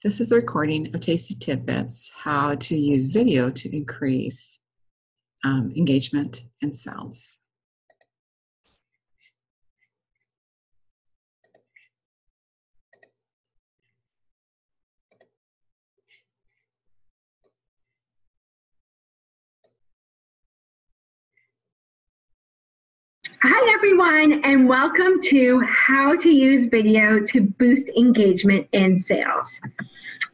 This is a recording of Tasty Tidbits, how to use video to increase engagement and sales. Hi everyone, and welcome to How to Use Video to Boost Engagement and Sales.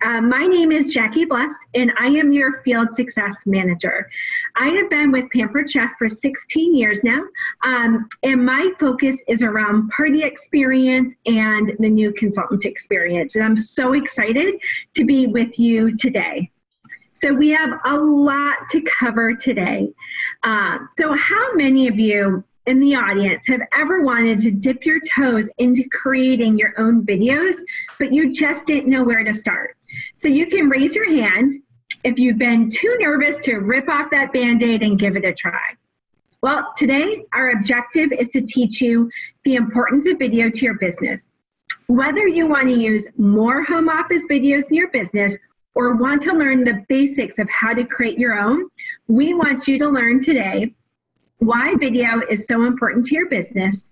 My name is Jackie Bless, and I am your Field Success Manager. I have been with Pampered Chef for 16 years now, and my focus is around party experience and the new consultant experience. And I'm so excited to be with you today. So we have a lot to cover today. So how many of you in the audience have ever wanted to dip your toes into creating your own videos, but you just didn't know where to start? So you can raise your hand if you've been too nervous to rip off that Band-Aid and give it a try. Well, today our objective is to teach you the importance of video to your business. Whether you want to use more home office videos in your business or want to learn the basics of how to create your own, we want you to learn today why video is so important to your business,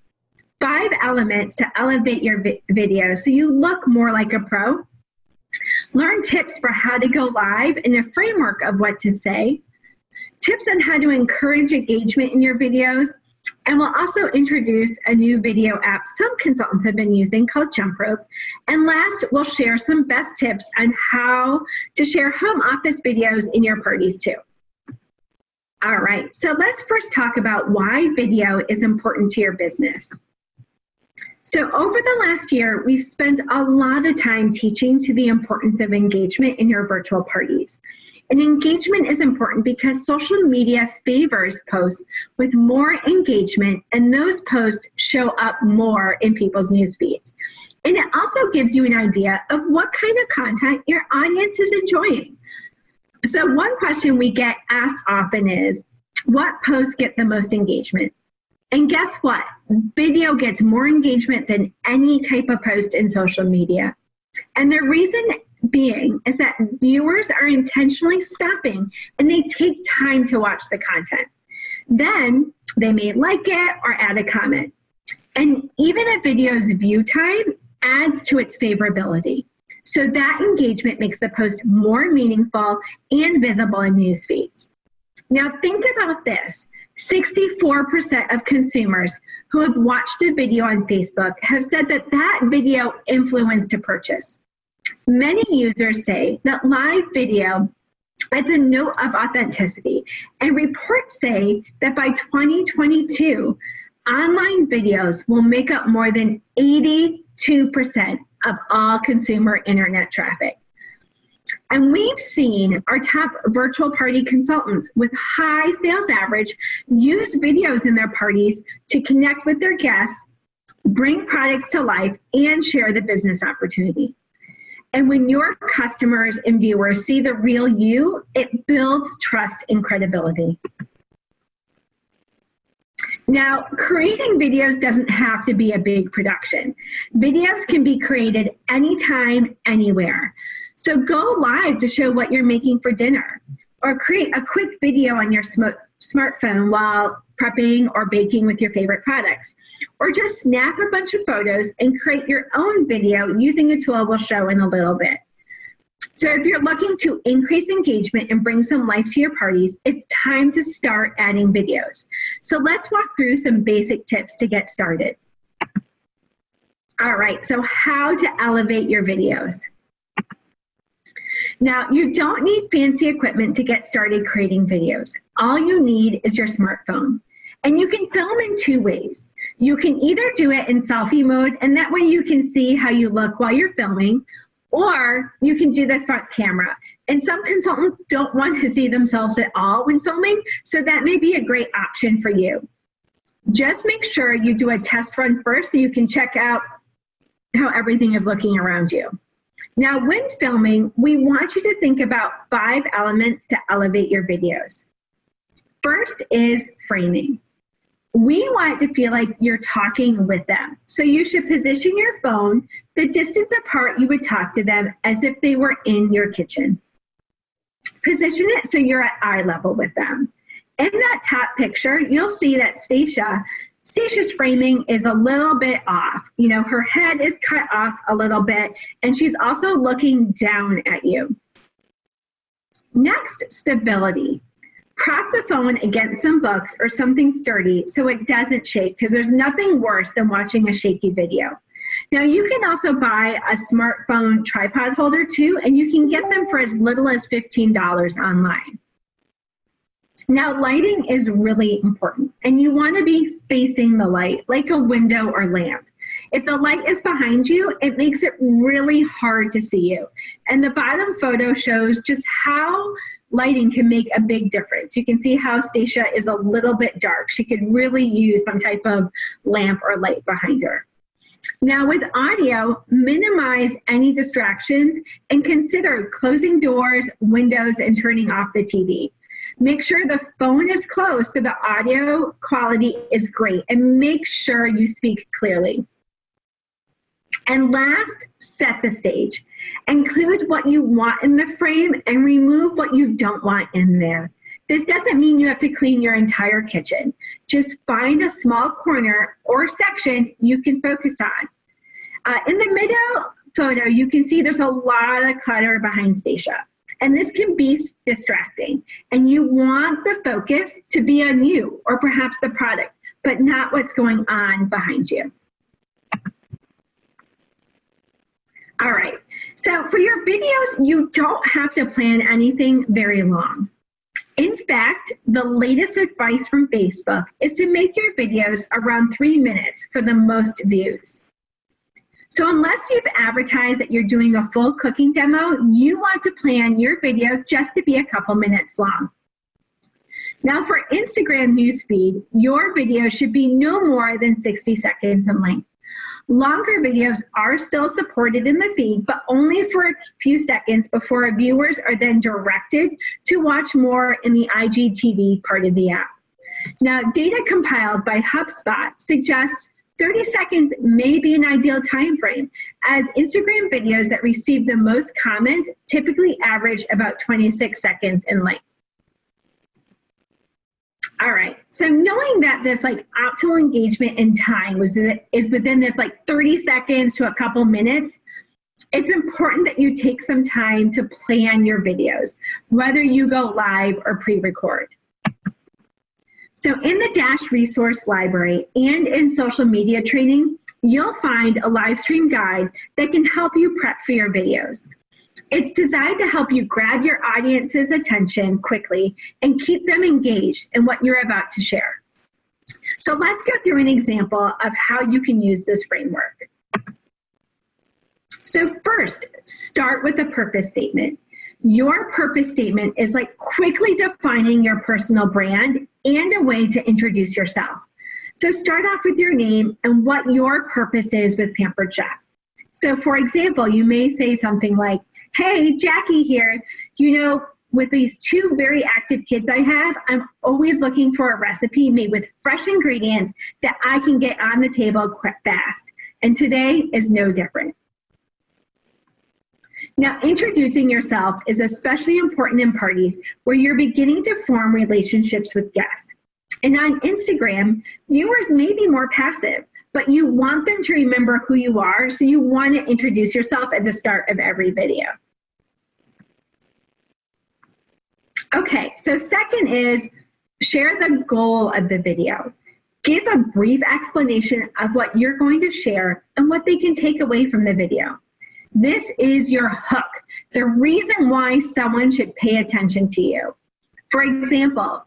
5 elements to elevate your video so you look more like a pro, learn tips for how to go live and a framework of what to say, tips on how to encourage engagement in your videos, and we'll also introduce a new video app some consultants have been using called Jump Rope. And last, we'll share some best tips on how to share home office videos in your parties too. All right, so let's first talk about why video is important to your business. So over the last year, we've spent a lot of time teaching to the importance of engagement in your virtual parties. And engagement is important because social media favors posts with more engagement, and those posts show up more in people's news feeds. And it also gives you an idea of what kind of content your audience is enjoying. So one question we get asked often is, what posts get the most engagement? And guess what? Video gets more engagement than any type of post in social media. And the reason being is that viewers are intentionally stopping and they take time to watch the content. Then they may like it or add a comment. And even a video's view time adds to its favorability. So that engagement makes the post more meaningful and visible in news feeds. Now think about this. 64% of consumers who have watched a video on Facebook have said that that video influenced a purchase. Many users say that live video adds a note of authenticity, and reports say that by 2022, online videos will make up more than 82% of all consumer internet traffic. And we've seen our top virtual party consultants with high sales average use videos in their parties to connect with their guests, bring products to life, and share the business opportunity. And when your customers and viewers see the real you, it builds trust and credibility. Now, creating videos doesn't have to be a big production. Videos can be created anytime, anywhere. So go live to show what you're making for dinner, or create a quick video on your smartphone while prepping or baking with your favorite products. Or just snap a bunch of photos and create your own video using a tool we'll show in a little bit. So if you're looking to increase engagement and bring some life to your parties, it's time to start adding videos. So let's walk through some basic tips to get started. All right, so how to elevate your videos. Now, you don't need fancy equipment to get started creating videos. All you need is your smartphone. And you can film in 2 ways. You can either do it in selfie mode, and that way you can see how you look while you're filming, or you can do the front camera. And some consultants don't want to see themselves at all when filming, so that may be a great option for you. Just make sure you do a test run first so you can check out how everything is looking around you. Now, when filming, we want you to think about 5 elements to elevate your videos. First is framing. We want to feel like you're talking with them. So you should position your phone the distance apart you would talk to them as if they were in your kitchen. Position it so you're at eye level with them. In that top picture, you'll see that Stacia's framing is a little bit off. You know, her head is cut off a little bit, and she's also looking down at you. Next, stability. Prop the phone against some books or something sturdy so it doesn't shake, because there's nothing worse than watching a shaky video. Now, you can also buy a smartphone tripod holder too, and you can get them for as little as $15 online. Now, lighting is really important, and you want to be facing the light like a window or lamp. If the light is behind you, it makes it really hard to see you. And the bottom photo shows just how lighting can make a big difference. You can see how Stacia is a little bit dark. She could really use some type of lamp or light behind her. Now with audio, minimize any distractions and consider closing doors, windows, and turning off the TV. Make sure the phone is closed so the audio quality is great, and make sure you speak clearly. And last, set the stage. Include what you want in the frame and remove what you don't want in there. This doesn't mean you have to clean your entire kitchen. Just find a small corner or section you can focus on. In the middle photo, you can see there's a lot of clutter behind Stacia, and this can be distracting. And you want the focus to be on you or perhaps the product, but not what's going on behind you. All right, so for your videos, you don't have to plan anything very long. In fact, the latest advice from Facebook is to make your videos around 3 minutes for the most views. So unless you've advertised that you're doing a full cooking demo, you want to plan your video just to be a couple minutes long. Now for Instagram newsfeed, your video should be no more than 60 seconds in length. Longer videos are still supported in the feed, but only for a few seconds before viewers are then directed to watch more in the IGTV part of the app. Now, data compiled by HubSpot suggests 30 seconds may be an ideal time frame, as Instagram videos that receive the most comments typically average about 26 seconds in length. All right, so knowing that this optimal engagement and time is within this 30 seconds to a couple minutes, it's important that you take some time to plan your videos, whether you go live or pre-record. So in the Dash resource library and in social media training, you'll find a live stream guide that can help you prep for your videos. It's designed to help you grab your audience's attention quickly and keep them engaged in what you're about to share. So let's go through an example of how you can use this framework. So first, start with a purpose statement. Your purpose statement is like quickly defining your personal brand and a way to introduce yourself. So start off with your name and what your purpose is with Pampered Chef. So for example, you may say something like, "Hey, Jackie here. You know, with these 2 very active kids I have, I'm always looking for a recipe made with fresh ingredients that I can get on the table quick fast. And today is no different." Now, introducing yourself is especially important in parties where you're beginning to form relationships with guests. And on Instagram, viewers may be more passive, but you want them to remember who you are, so you want to introduce yourself at the start of every video. Okay, so second is share the goal of the video. Give a brief explanation of what you're going to share and what they can take away from the video. This is your hook, the reason why someone should pay attention to you. For example,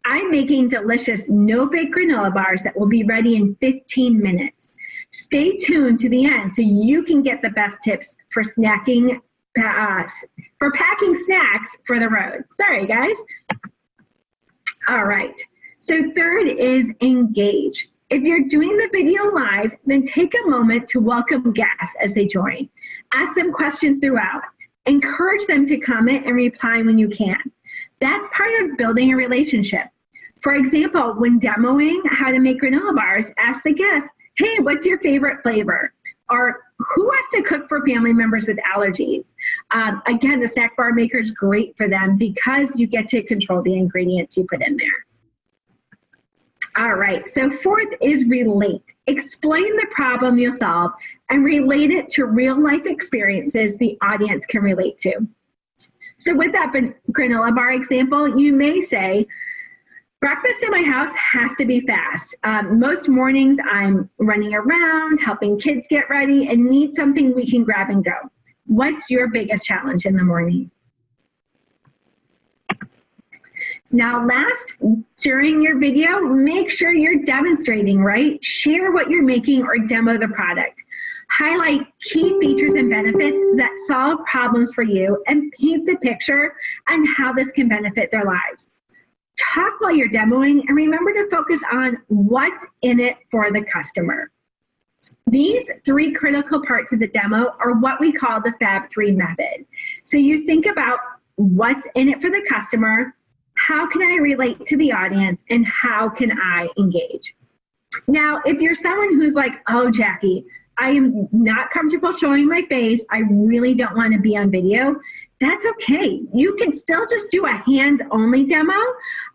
I'm making delicious no-bake granola bars that will be ready in 15 minutes. Stay tuned to the end so you can get the best tips for packing snacks for the road. Sorry, guys. All right. So third is engage. If you're doing the video live, then take a moment to welcome guests as they join. Ask them questions throughout. Encourage them to comment and reply when you can. That's part of building a relationship. For example, when demoing how to make granola bars, ask the guests, hey, what's your favorite flavor? Or who wants to cook for family members with allergies? Again, the snack bar maker is great for them because you get to control the ingredients you put in there. All right, so fourth is relate. Explain the problem you'll solve and relate it to real life experiences the audience can relate to. So with that granola bar example, you may say, breakfast in my house has to be fast. Most mornings I'm running around, helping kids get ready, and need something we can grab and go. What's your biggest challenge in the morning? Now last, during your video, make sure you're demonstrating, right? Share what you're making or demo the product. Highlight key features and benefits that solve problems for you and paint the picture on how this can benefit their lives. Talk while you're demoing and remember to focus on what's in it for the customer. These three critical parts of the demo are what we call the Fab3 method. So you think about what's in it for the customer, how can I relate to the audience, and how can I engage? Now, if you're someone who's like, oh, Jackie, I am not comfortable showing my face, I really don't want to be on video, that's okay. You can still just do a hands-only demo,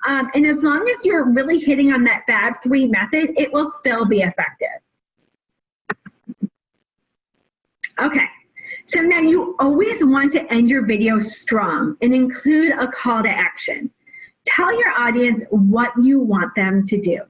and as long as you're really hitting on that Fab3 method, it will still be effective. Okay, so now you always want to end your video strong and include a call to action. Tell your audience what you want them to do.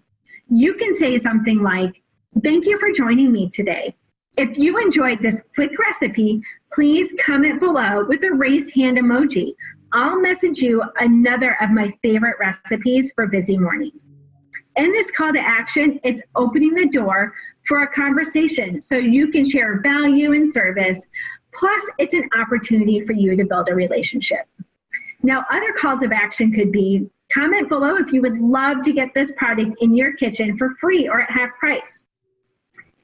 You can say something like, thank you for joining me today. If you enjoyed this quick recipe, please comment below with a raised hand emoji. I'll message you another of my favorite recipes for busy mornings. In this call to action, it's opening the door for a conversation so you can share value and service. Plus, it's an opportunity for you to build a relationship. Now, other calls of action could be, comment below if you would love to get this product in your kitchen for free or at half price.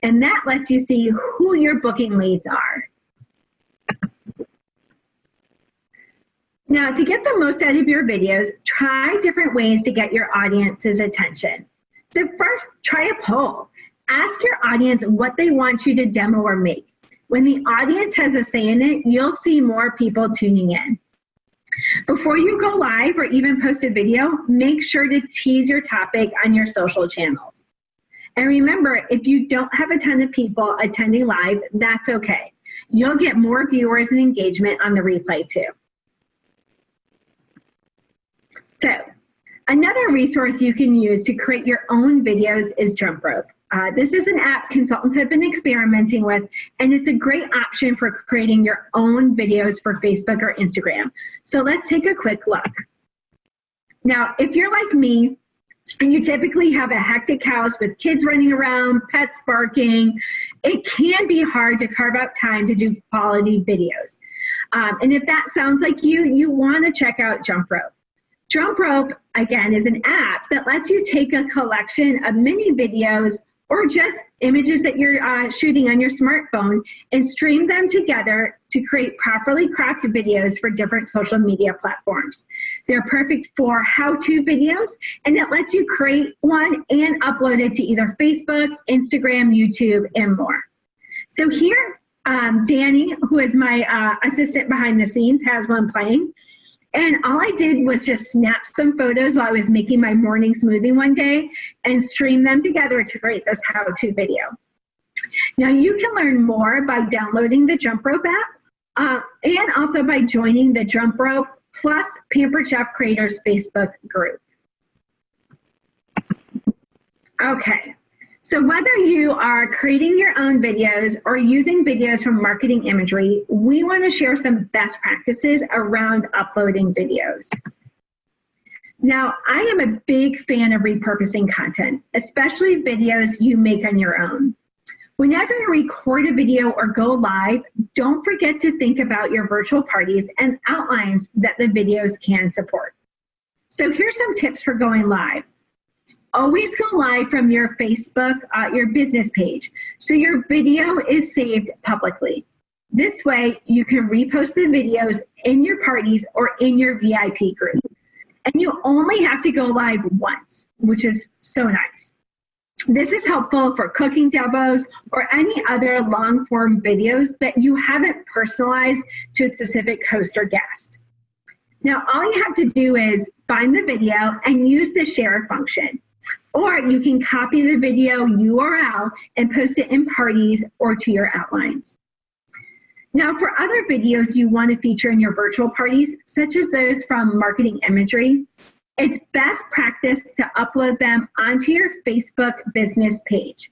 And that lets you see who your booking leads are. Now, to get the most out of your videos, try different ways to get your audience's attention. So first, try a poll. Ask your audience what they want you to demo or make. When the audience has a say in it, you'll see more people tuning in. Before you go live or even post a video, make sure to tease your topic on your social channels. And remember, if you don't have a ton of people attending live, that's okay. You'll get more viewers and engagement on the replay too. So, another resource you can use to create your own videos is Jump Rope. This is an app consultants have been experimenting with, and it's a great option for creating your own videos for Facebook or Instagram. So let's take a quick look. Now, if you're like me, and you typically have a hectic house with kids running around, pets barking, it can be hard to carve out time to do quality videos. And if that sounds like you want to check out Jump Rope. Jump Rope, again, is an app that lets you take a collection of mini videos or just images that you're shooting on your smartphone and stream them together to create properly cropped videos for different social media platforms. They're perfect for how-to videos, and it lets you create one and upload it to either Facebook, Instagram, YouTube, and more. So here, Danny, who is my assistant behind the scenes, has one playing. And all I did was just snap some photos while I was making my morning smoothie one day and stream them together to create this how-to video. Now you can learn more by downloading the Jump Rope app and also by joining the Jump Rope plus Pampered Chef Creators Facebook group. Okay. So whether you are creating your own videos or using videos from marketing imagery, we want to share some best practices around uploading videos. Now, I am a big fan of repurposing content, especially videos you make on your own. Whenever you record a video or go live, don't forget to think about your virtual parties and outlines that the videos can support. So here's some tips for going live. Always go live from your Facebook, your business page, so your video is saved publicly. This way, you can repost the videos in your parties or in your VIP group. and you only have to go live once, which is so nice. This is helpful for cooking demos or any other long form videos that you haven't personalized to a specific host or guest. Now, all you have to do is find the video and use the share function. Or you can copy the video URL and post it in parties or to your outlines. Now, for other videos you want to feature in your virtual parties, such as those from marketing imagery, it's best practice to upload them onto your Facebook business page.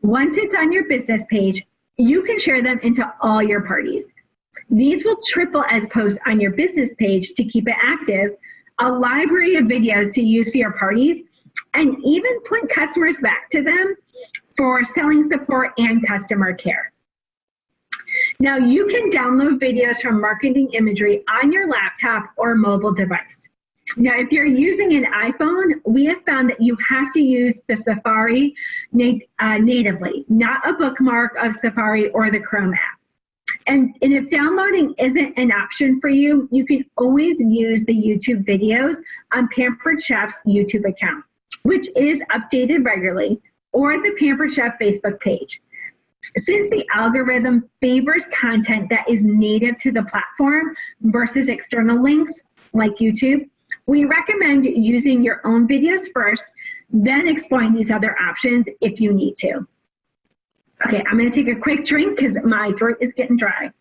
Once it's on your business page, you can share them into all your parties. These will triple as posts on your business page to keep it active, a library of videos to use for your parties, and even point customers back to them for selling support and customer care. Now, you can download videos from marketing imagery on your laptop or mobile device. Now, if you're using an iPhone, we have found that you have to use the Safari natively, not a bookmark of Safari or the Chrome app. And if downloading isn't an option for you, you can always use the YouTube videos on Pampered Chef's YouTube account, which is updated regularly, or the Pampered Chef Facebook page. Since the algorithm favors content that is native to the platform versus external links like YouTube, we recommend using your own videos first, then exploring these other options if you need to. Okay, I'm going to take a quick drink because my throat is getting dry.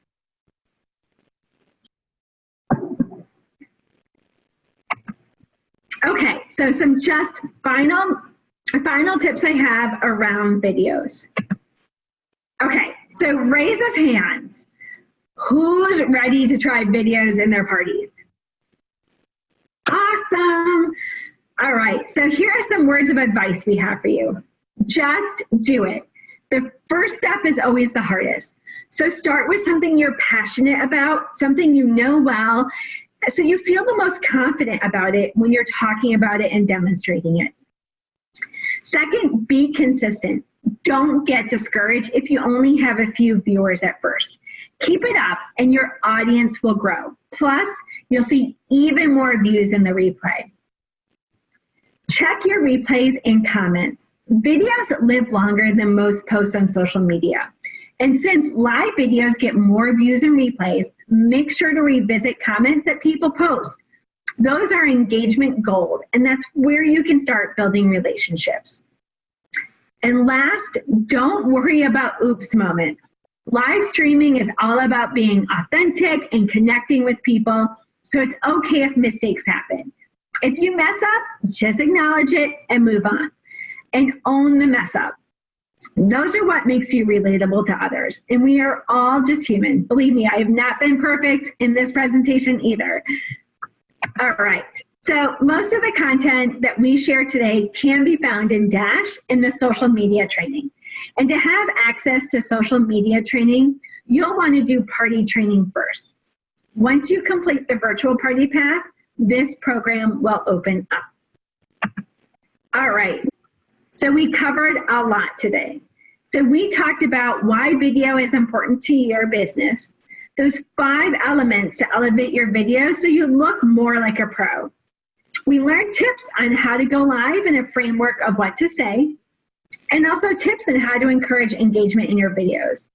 Okay, so some just final tips I have around videos. Okay, so raise of hands. Who's ready to try videos in their parties? Awesome. All right, so here are some words of advice we have for you. Just do it. The first step is always the hardest. So start with something you're passionate about, something you know well, so you feel the most confident about it when you're talking about it and demonstrating it. Second, be consistent. Don't get discouraged if you only have a few viewers at first. Keep it up and your audience will grow. Plus, you'll see even more views in the replay. Check your replays and comments. Videos live longer than most posts on social media. And since live videos get more views and replays, make sure to revisit comments that people post. Those are engagement gold, and that's where you can start building relationships. And last, don't worry about oops moments. Live streaming is all about being authentic and connecting with people, so it's okay if mistakes happen. If you mess up, just acknowledge it and move on. And own the mess up. Those are what makes you relatable to others. And we are all just human. Believe me, I have not been perfect in this presentation either. All right. So most of the content that we share today can be found in Dash in the social media training. And to have access to social media training, you'll want to do party training first. Once you complete the virtual party path, this program will open up. All right. So we covered a lot today. So we talked about why video is important to your business, those 5 elements to elevate your video so you look more like a pro. We learned tips on how to go live and a framework of what to say, and also tips on how to encourage engagement in your videos.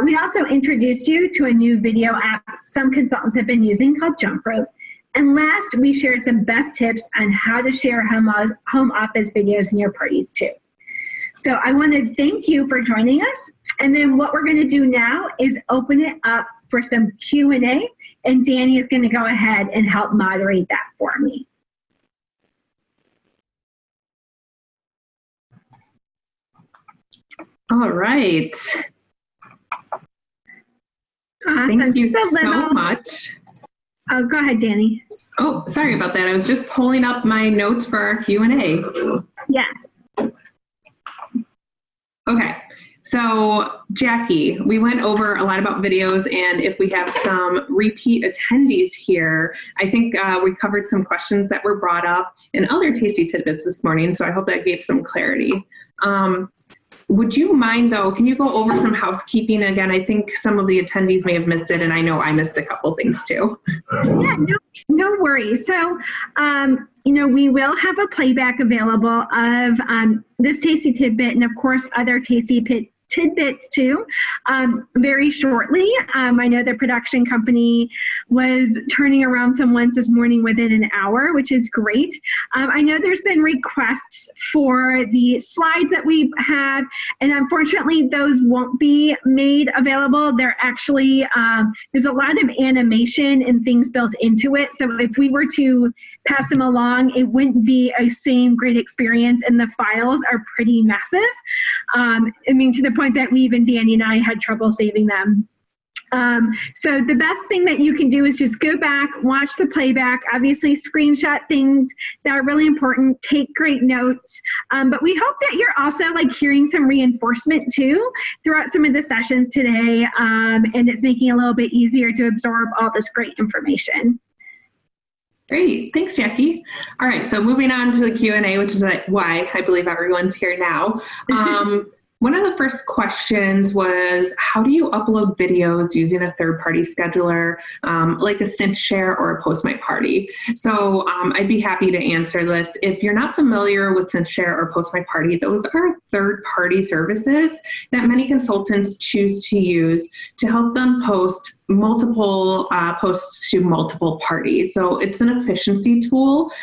We also introduced you to a new video app some consultants have been using called Jump Rope. And last, we shared some best tips on how to share home office videos in your parties too. So I want to thank you for joining us. And then what we're going to do now is open it up for some Q&A, and Danny is going to go ahead and help moderate that for me. All right. Awesome. Thank you so much. Oh, go ahead, Danny. Oh, sorry about that. I was just pulling up my notes for our Q&A. Yes. Okay, so Jackie, we went over a lot about videos, and if we have some repeat attendees here, I think we covered some questions that were brought up in other tasty tidbits this morning, so I hope that gave some clarity. Would you mind though, can you go over some housekeeping again? I think some of the attendees may have missed it, and I know I missed a couple things too. Yeah, no worries. So, we will have a playback available of this tasty tidbit and of course other tasty tidbits too, very shortly. I know the production company was turning around some ones this morning within an hour, which is great. I know there's been requests for the slides that we have, and unfortunately those won't be made available. They're actually, there's a lot of animation and things built into it. So if we were to pass them along, it wouldn't be a same great experience, and the files are pretty massive. To the point that Danny and I had trouble saving them. So the best thing that you can do is just go back, watch the playback, obviously screenshot things that are really important, take great notes. But we hope that you're also hearing some reinforcement too throughout some of the sessions today. And it's making it a little bit easier to absorb all this great information. Great, thanks, Jackie. All right, so moving on to the Q&A, which is why I believe everyone's here now. One of the first questions was, how do you upload videos using a third-party scheduler, like a Cinch Share or a Post My Party? So I'd be happy to answer this. If you're not familiar with Cinch Share or Post My Party, those are third-party services that many consultants choose to use to help them post multiple posts to multiple parties. So it's an efficiency tool,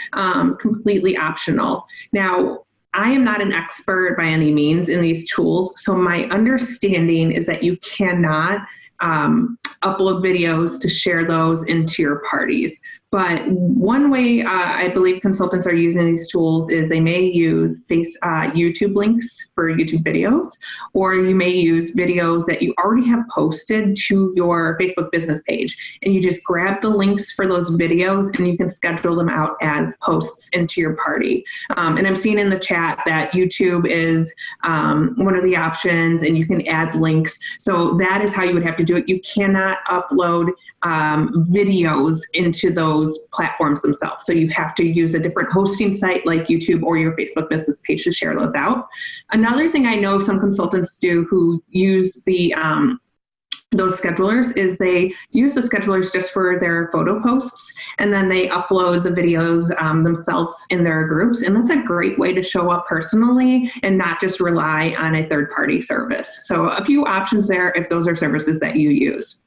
completely optional. Now, I am not an expert by any means in these tools, so my understanding is that you cannot upload videos to share those into your parties. But one way I believe consultants are using these tools is they may use YouTube links for YouTube videos, or you may use videos that you already have posted to your Facebook business page. And you just grab the links for those videos and you can schedule them out as posts into your party. And I'm seeing in the chat that YouTube is one of the options, and you can add links. So that is how you would have to do it. You cannot upload videos into those platforms themselves. So you have to use a different hosting site like YouTube or your Facebook business page to share those out. Another thing I know some consultants do who use the those schedulers is they use the schedulers just for their photo posts, and then they upload the videos themselves in their groups. And that's a great way to show up personally and not just rely on a third-party service. So a few options there if those are services that you use.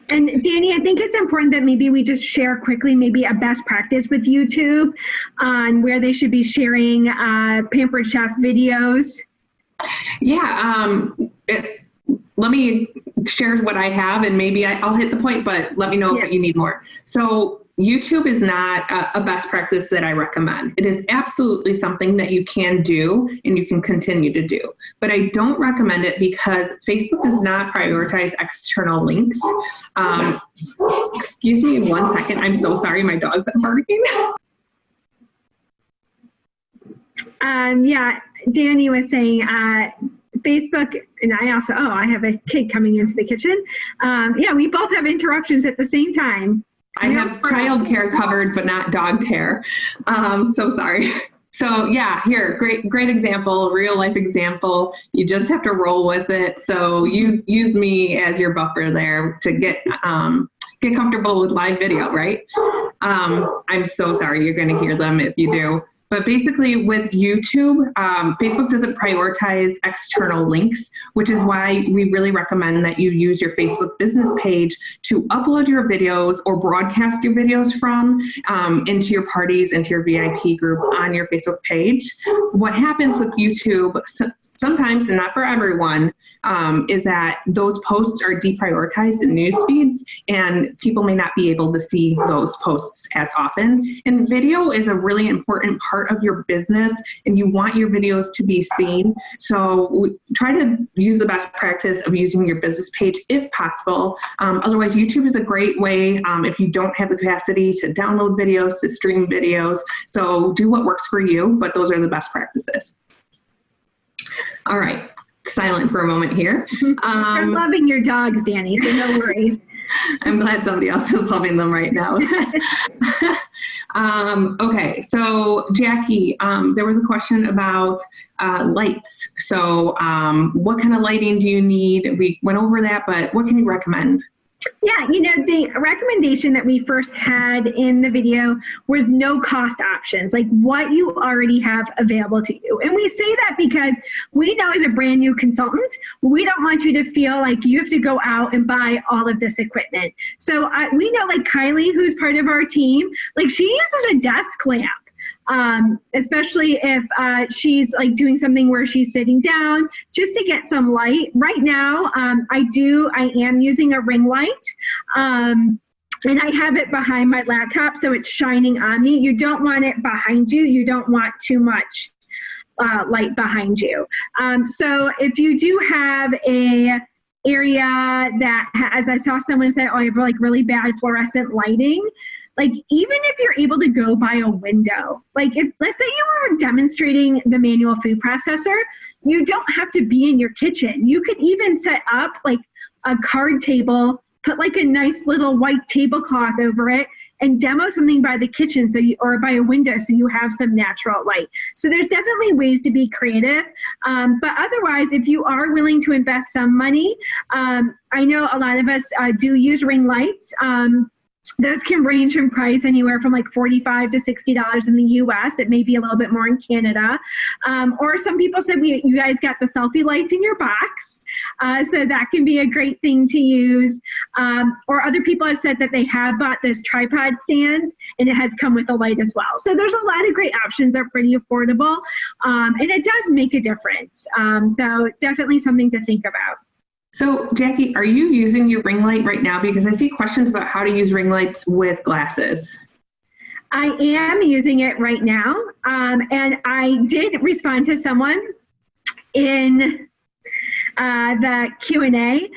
And Danny, I think it's important that maybe we just share quickly maybe a best practice with YouTube on where they should be sharing Pampered Chef videos. Yeah, let me share what I have, and maybe I'll hit the point, but let me know if you need more. So YouTube is not a best practice that I recommend. It is absolutely something that you can do and you can continue to do, but I don't recommend it because Facebook does not prioritize external links. Excuse me 1 second. I'm so sorry. My dog's barking. Yeah, Danny was saying Facebook, and I also, I have a kid coming into the kitchen. Yeah, we both have interruptions at the same time. I have childcare covered, but not dog care. So sorry. So yeah, here, great example, real life example. You just have to roll with it. So use me as your buffer there to get comfortable with live video, right? I'm so sorry. You're going to hear them if you do. But basically with YouTube, Facebook doesn't prioritize external links, which is why we really recommend that you use your Facebook business page to upload your videos or broadcast your videos from into your parties, into your VIP group on your Facebook page. What happens with YouTube, sometimes, and not for everyone, is that those posts are deprioritized in news feeds, and people may not be able to see those posts as often. And video is a really important part of your business, and you want your videos to be seen. So try to use the best practice of using your business page if possible. Otherwise, YouTube is a great way if you don't have the capacity to download videos, to stream videos. So do what works for you, but those are the best practices. All right, silent for a moment here. You're loving your dogs, Danny, so no worries. I'm glad somebody else is loving them right now. Okay, so Jackie, there was a question about lights. So what kind of lighting do you need? We went over that, but what can you recommend? Yeah, the recommendation that we first had in the video was no cost options, like what you already have available to you. And we say that because we know as a brand new consultant, we don't want you to feel like you have to go out and buy all of this equipment. So we know like Kylie, who's part of our team, like she uses a desk lamp. Especially if she's like doing something where she's sitting down just to get some light. Right now, I am using a ring light. And I have it behind my laptop, so it's shining on me. You don't want it behind you. You don't want too much light behind you. So if you do have a area that has, I saw someone say, oh, I have like really bad fluorescent lighting. Like, even if you're able to go by a window, like if, let's say you were demonstrating the manual food processor, you don't have to be in your kitchen. You could even set up like a card table, put like a nice little white tablecloth over it and demo something by the kitchen or by a window so you have some natural light. So there's definitely ways to be creative. But otherwise, if you are willing to invest some money, I know a lot of us do use ring lights. Those can range in price anywhere from like $45 to $60 in the US. It may be a little bit more in Canada. Or some people said you guys got the selfie lights in your box. So that can be a great thing to use. Or other people have said that they have bought this tripod stand and it has come with a light as well. So there's a lot of great options that are pretty affordable. And it does make a difference. So definitely something to think about. So Jackie, are you using your ring light right now? Because I see questions about how to use ring lights with glasses. I am using it right now. And I did respond to someone in the Q&A.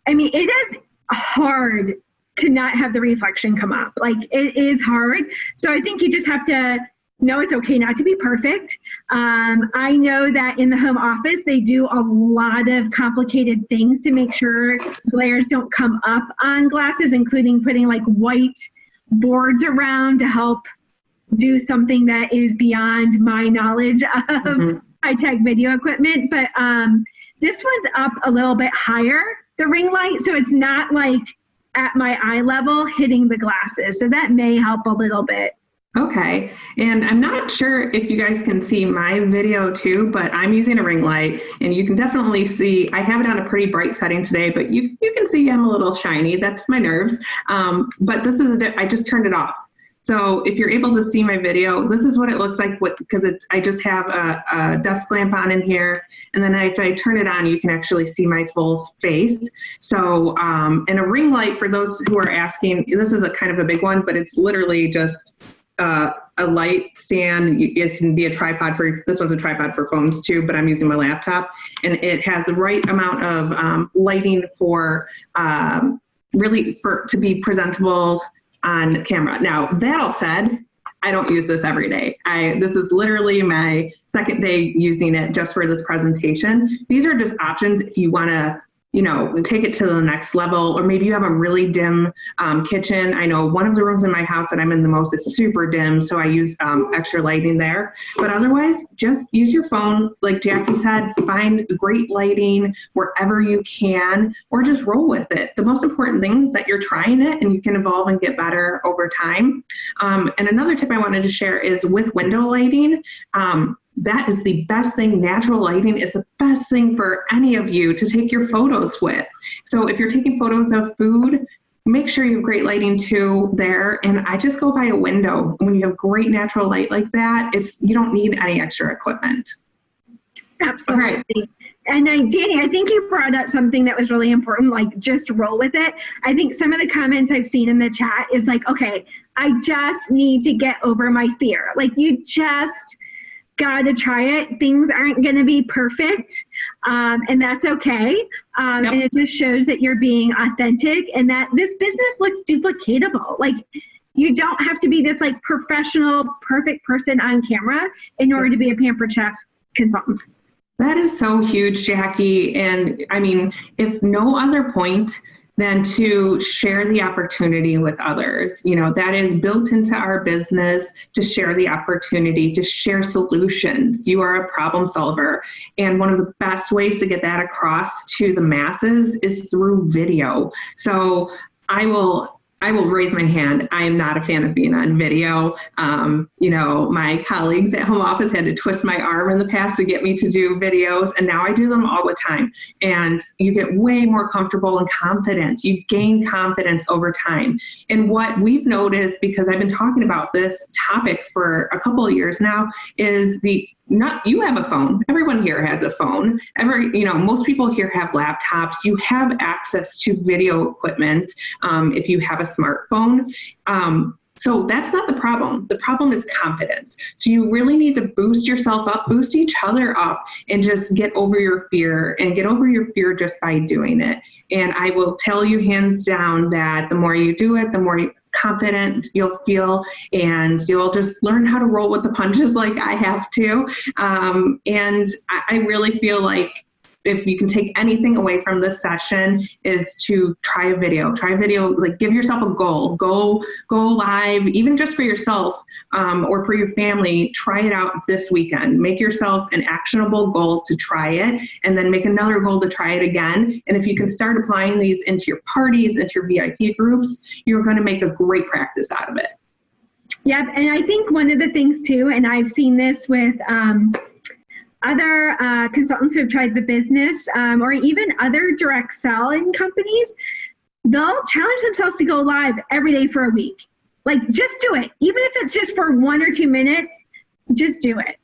I mean, it is hard to not have the reflection come up. Like, it is hard. So I think you just have to know it's okay not to be perfect. I know that in the home office, they do a lot of complicated things to make sure glares don't come up on glasses, including putting like white boards around to help do something that is beyond my knowledge of high-tech video equipment. But this one's up a little bit higher, the ring light, so it's not like at my eye level hitting the glasses. So that may help a little bit. Okay, and I'm not sure if you guys can see my video too, but I'm using a ring light and you can definitely see, I have it on a pretty bright setting today, but you can see I'm a little shiny. That's my nerves. But this is, I just turned it off. So if you're able to see my video, this is what it looks like because I just have a desk lamp on in here. And then if I turn it on, you can actually see my full face. So, and a ring light, for those who are asking, this is a kind of a big one, but it's literally just a light stand. It can be a tripod this one's a tripod for phones too, but I'm using my laptop, and it has the right amount of lighting for to be presentable on camera. Now, that all said, I don't use this every day. This is literally my second day using it just for this presentation. These are just options if you want to take it to the next level, or maybe you have a really dim kitchen. I know one of the rooms in my house that I'm in the most is super dim, so I use extra lighting there. But otherwise, just use your phone. Like Jackie said, find great lighting wherever you can, or just roll with it. The most important thing is that you're trying it and you can evolve and get better over time. And another tip I wanted to share is with window lighting. That is the best thing. Natural lighting is the best thing for any of you to take your photos with. So if you're taking photos of food, make sure you have great lighting too there. And I just go by a window. When you have great natural light like that, you don't need any extra equipment. Absolutely. Right. And Danny, I think you brought up something that was really important, like just roll with it. I think some of the comments I've seen in the chat is like, okay, I just need to get over my fear. Like, you just gotta try it. Things aren't gonna be perfect, and that's okay. Yep. And it just shows that you're being authentic and that this business looks duplicatable. Like, you don't have to be this like professional, perfect person on camera in order to be a Pampered Chef consultant. That is so huge, Jackie. And I mean, if no other point, than to share the opportunity with others. You know, that is built into our business, to share the opportunity, to share solutions. You are a problem solver. And one of the best ways to get that across to the masses is through video. So I will raise my hand. I am not a fan of being on video. You know, my colleagues at home office had to twist my arm in the past to get me to do videos, and now I do them all the time. And you get way more comfortable and confident. You gain confidence over time. And what we've noticed, because I've been talking about this topic for a couple of years now, is you have a phone. Everyone here has a phone. Most people here have laptops. You have access to video equipment if you have a smartphone. So that's not the problem. The problem is confidence. So you really need to boost yourself up, boost each other up, and just get over your fear, and get over your fear just by doing it. And I will tell you hands down that the more you do it, the more confident you'll feel, and you'll just learn how to roll with the punches like I have to. And I really feel like if you can take anything away from this session is to try a video, like give yourself a goal, go live, even just for yourself or for your family. Try it out this weekend. Make yourself an actionable goal to try it, and then make another goal to try it again. And if you can start applying these into your parties, into your VIP groups, you're going to make a great practice out of it. Yeah, and I think one of the things too, and I've seen this with other consultants who have tried the business, or even other direct selling companies, they'll challenge themselves to go live every day for a week. Like, just do it. Even if it's just for 1 or 2 minutes, just do it.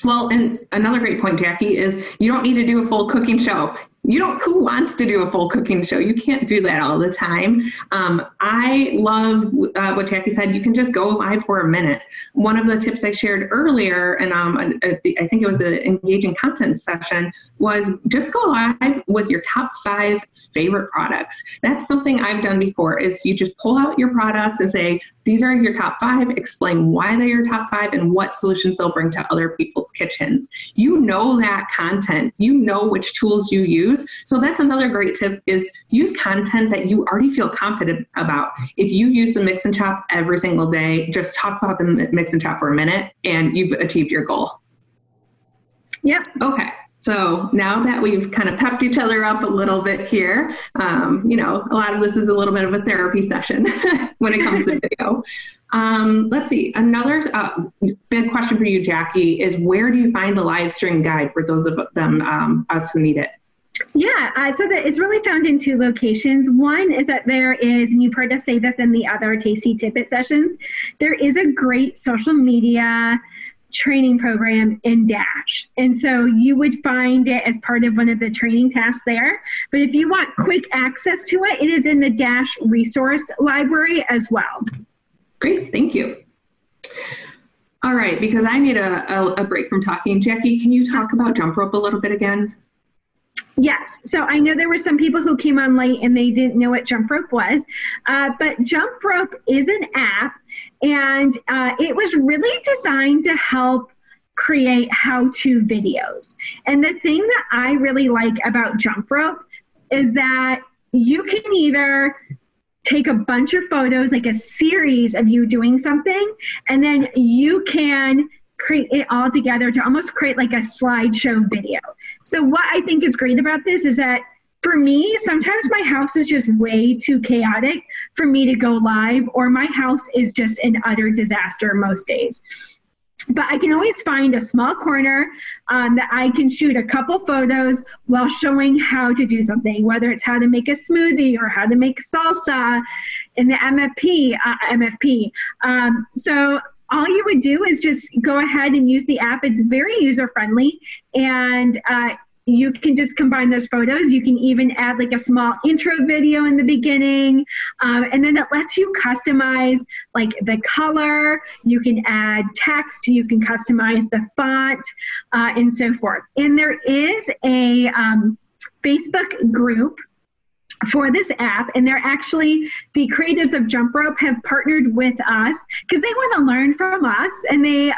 Well, and another great point, Jackie, is you don't need to do a full cooking show. Who wants to do a full cooking show? You can't do that all the time. I love what Jackie said. You can just go live for a minute. One of the tips I shared earlier, and I think it was an engaging content session, was just go live with your top 5 favorite products. That's something I've done before, is you just pull out your products and say, these are your top 5, explain why they're your top 5 and what solutions they'll bring to other people's kitchens. You know that content, you know which tools you use. So that's another great tip, is use content that you already feel confident about. If you use the mix and chop every single day, just talk about the mix and chop for a minute and you've achieved your goal. Yep. Okay. So now that we've kind of pepped each other up a little bit here, a lot of this is a little bit of a therapy session when it comes to video. Let's see. Another big question for you, Jackie, is where do you find the live stream guide for those of us who need it? Yeah, so that it's really found in 2 locations. One is that there is, and you've heard us say this in the other Tasty Tidbit sessions, there is a great social media training program in Dash. And so you would find it as part of one of the training tasks there. But if you want quick access to it, it is in the Dash resource library as well. Great, thank you. All right, because I need a break from talking. Jackie, can you talk about jump rope a little bit again? Yes. So I know there were some people who came on late and they didn't know what jump rope was, but jump rope is an app, and it was really designed to help create how-to videos. And the thing that I really like about jump rope is that you can either take a bunch of photos, like a series of you doing something, and then you can create it all together to almost create like a slideshow video. So what I think is great about this is that for me, sometimes my house is just way too chaotic for me to go live, or my house is just an utter disaster most days. But I can always find a small corner that I can shoot a couple photos while showing how to do something, whether it's how to make a smoothie or how to make salsa in the MFP. So all you would do is just go ahead and use the app. It's very user-friendly, and you can just combine those photos. You can even add like a small intro video in the beginning, and then it lets you customize like the color. You can add text. You can customize the font, and so forth. And there is a Facebook group for this app, and they're actually, the creators of Jump Rope have partnered with us because they want to learn from us, and they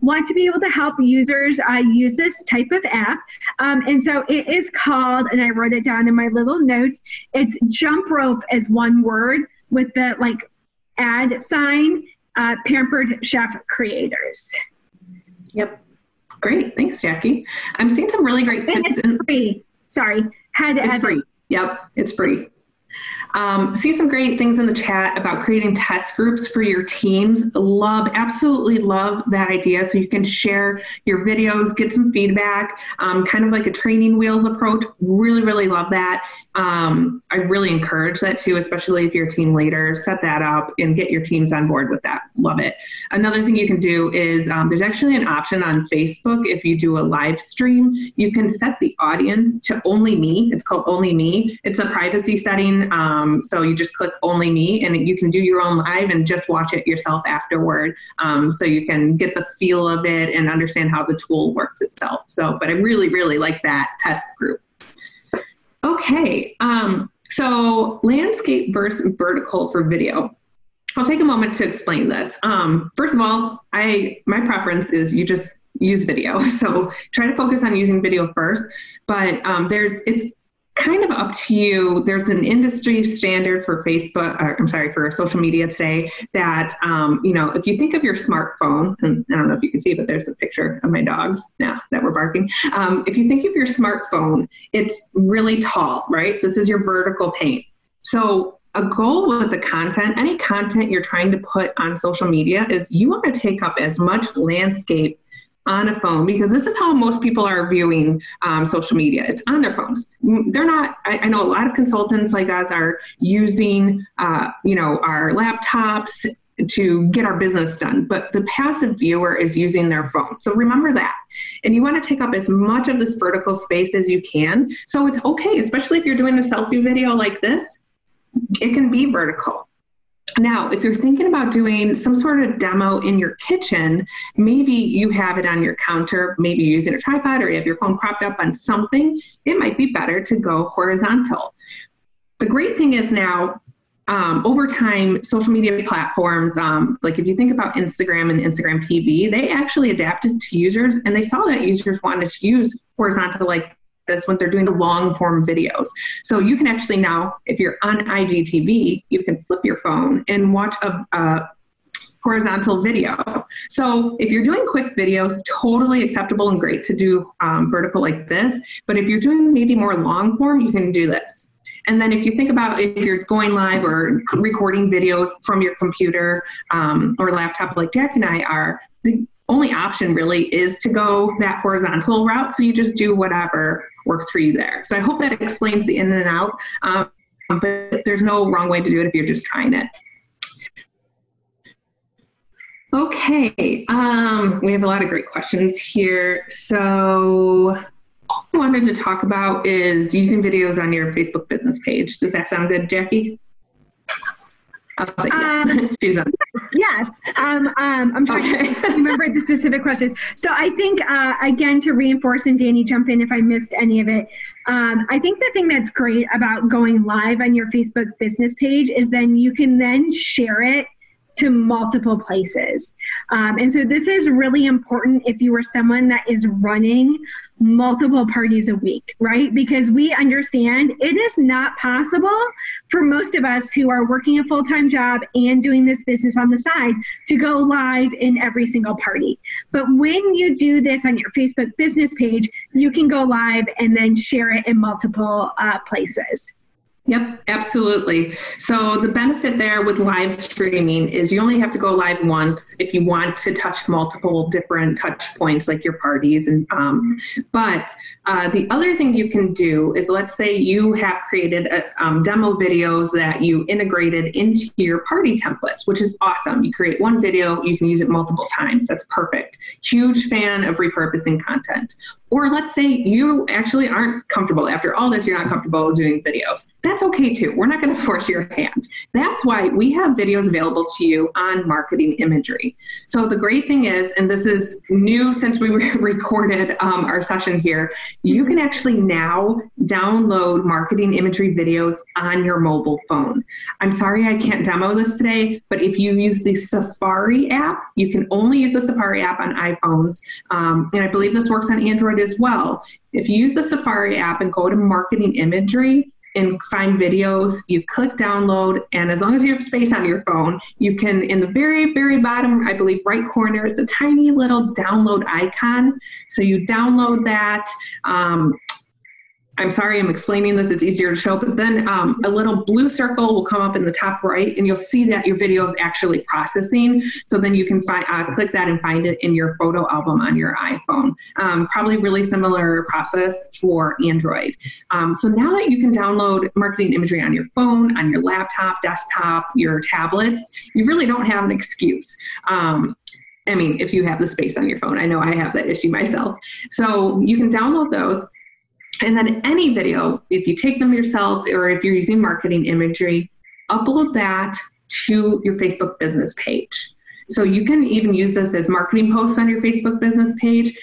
want to be able to help users use this type of app. And so it is called, and I wrote it down in my little notes, it's Jump Rope as one word with the ad sign, Pampered Chef Creators. Yep. Great. Thanks, Jackie. I'm seeing some really great tips. And it's free. Sorry. It's free. Yep, it's free. See some great things in the chat about creating test groups for your teams. Absolutely love that idea. So you can share your videos, get some feedback, kind of like a training wheels approach. Really, really love that. I really encourage that too, especially if you're a team leader. Set that up and get your teams on board with that. Love it. Another thing you can do is there's actually an option on Facebook. If you do a live stream, you can set the audience to only me. It's called Only Me. It's a privacy setting. So you just click Only Me, and you can do your own live and just watch it yourself afterward. So you can get the feel of it and understand how the tool works itself. But I really, really like that test group. Okay, so landscape versus vertical for video. I'll take a moment to explain this. First of all, my preference is you just use video. So try to focus on using video first, but it's kind of up to you. There's an industry standard for for social media today that, if you think of your smartphone, and I don't know if you can see, but there's a picture of my dogs now that were barking. If you think of your smartphone, it's really tall, right? This is your vertical pane. So a goal with the content, any content you're trying to put on social media, is you want to take up as much landscape on a phone, because this is how most people are viewing social media. It's on their phones. They're not, I know a lot of consultants like us are using, our laptops to get our business done, but the passive viewer is using their phone. So remember that. And you want to take up as much of this vertical space as you can. So it's okay, especially if you're doing a selfie video like this, it can be vertical. Now, if you're thinking about doing some sort of demo in your kitchen, maybe you have it on your counter, maybe you're using a tripod, or you have your phone propped up on something, it might be better to go horizontal. The great thing is now, over time, social media platforms, like if you think about Instagram and Instagram TV, they actually adapted to users, and they saw that users wanted to use horizontal like this when they're doing the long form videos. So you can actually now, if you're on IGTV, you can flip your phone and watch a horizontal video. So if you're doing quick videos, totally acceptable and great to do vertical like this. But if you're doing maybe more long form, you can do this. And then if you think about if you're going live or recording videos from your computer or laptop like Jack and I are, the only option really is to go that horizontal route. So you just do whatever works for you there. So I hope that explains the in and out, but there's no wrong way to do it if you're just trying it. Okay, we have a lot of great questions here. So all I wanted to talk about is using videos on your Facebook business page. Does that sound good, Jackie? I'll say yes. Yes. I'm trying to remember the specific question. So I think, again, to reinforce, and Danny, jump in if I missed any of it. I think the thing that's great about going live on your Facebook business page is then you can then share it to multiple places. And so this is really important if you are someone that is running multiple parties a week, right? Because we understand it is not possible for most of us who are working a full-time job and doing this business on the side to go live in every single party. But when you do this on your Facebook business page, you can go live and then share it in multiple places. Yep, absolutely. So the benefit there with live streaming is you only have to go live once if you want to touch multiple different touch points like your parties. And but the other thing you can do is, let's say you have created demo videos that you integrated into your party templates, which is awesome. You create one video, you can use it multiple times. That's perfect. Huge fan of repurposing content. Or let's say you actually aren't comfortable. After all this, you're not comfortable doing videos. That's okay too. We're not going to force your hand. That's why we have videos available to you on marketing imagery. So the great thing is, and this is new since we recorded our session here, you can actually now download marketing imagery videos on your mobile phone. I'm sorry I can't demo this today, but if you use the Safari app, you can only use the Safari app on iPhones, and I believe this works on Android as well. If you use the Safari app and go to marketing imagery and find videos, you click download, and as long as you have space on your phone, you can, in the very, very bottom, I believe right corner, is a tiny little download icon. So you download that. I'm sorry, I'm explaining this, it's easier to show, but then a little blue circle will come up in the top right, and you'll see that your video is actually processing. So then you can click that and find it in your photo album on your iPhone. Probably really similar process for Android. So now that you can download marketing imagery on your phone, on your laptop, desktop, your tablets, you really don't have an excuse. I mean, if you have the space on your phone. I know I have that issue myself. So you can download those. And then any video, if you take them yourself or if you're using marketing imagery, upload that to your Facebook business page. So you can even use this as marketing posts on your Facebook business page,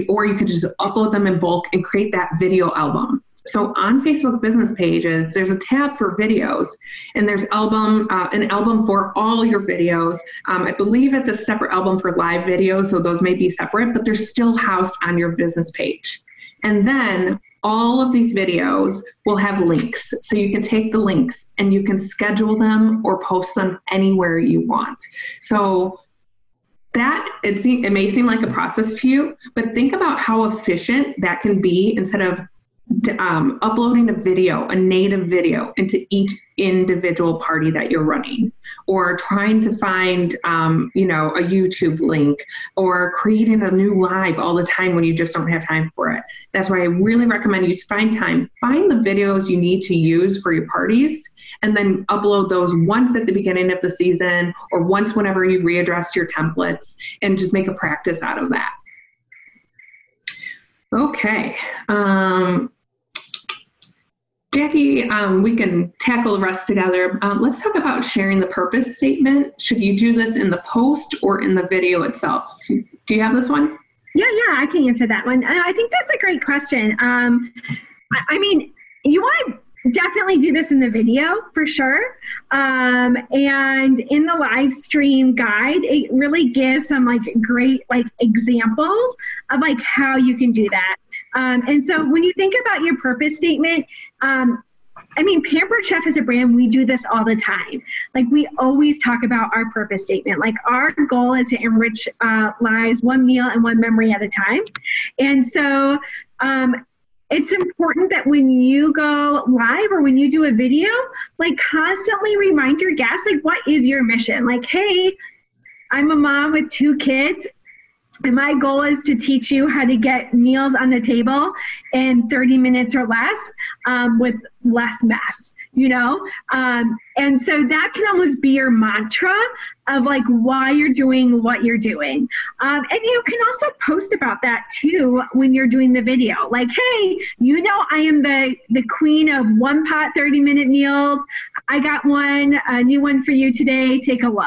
or you could just upload them in bulk and create that video album. So on Facebook business pages, there's a tab for videos, and there's an album for all your videos. I believe it's a separate album for live videos, so those may be separate, but they're still housed on your business page. And then all of these videos will have links. So you can take the links and you can schedule them or post them anywhere you want. So that, it may seem like a process to you, but think about how efficient that can be instead of uploading a native video into each individual party that you're running, or trying to find, a YouTube link, or creating a new live all the time when you just don't have time for it. That's why I really recommend you find the videos you need to use for your parties, and then upload those once at the beginning of the season or once whenever you readdress your templates, and just make a practice out of that. Okay. Jackie, we can tackle the rest together. Let's talk about sharing the purpose statement. Should you do this in the post or in the video itself? Do you have this one? Yeah, I can answer that one. I think that's a great question. I mean, you want to definitely do this in the video for sure. And in the live stream guide, it really gives some great examples of how you can do that. And so when you think about your purpose statement, Pampered Chef as a brand, we do this all the time. We always talk about our purpose statement. Our goal is to enrich lives one meal and one memory at a time. And so it's important that when you go live or when you do a video, constantly remind your guests, what is your mission? Hey, I'm a mom with 2 kids. And my goal is to teach you how to get meals on the table in 30 minutes or less with less mess, And so that can almost be your mantra of why you're doing what you're doing. And you can also post about that too when you're doing the video. Hey, I am the queen of one pot 30-minute meals. I got a new one for you today. Take a look.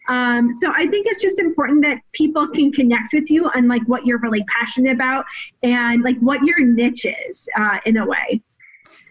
So I think it's just important that people can connect with you on what you're really passionate about and what your niche is in a way.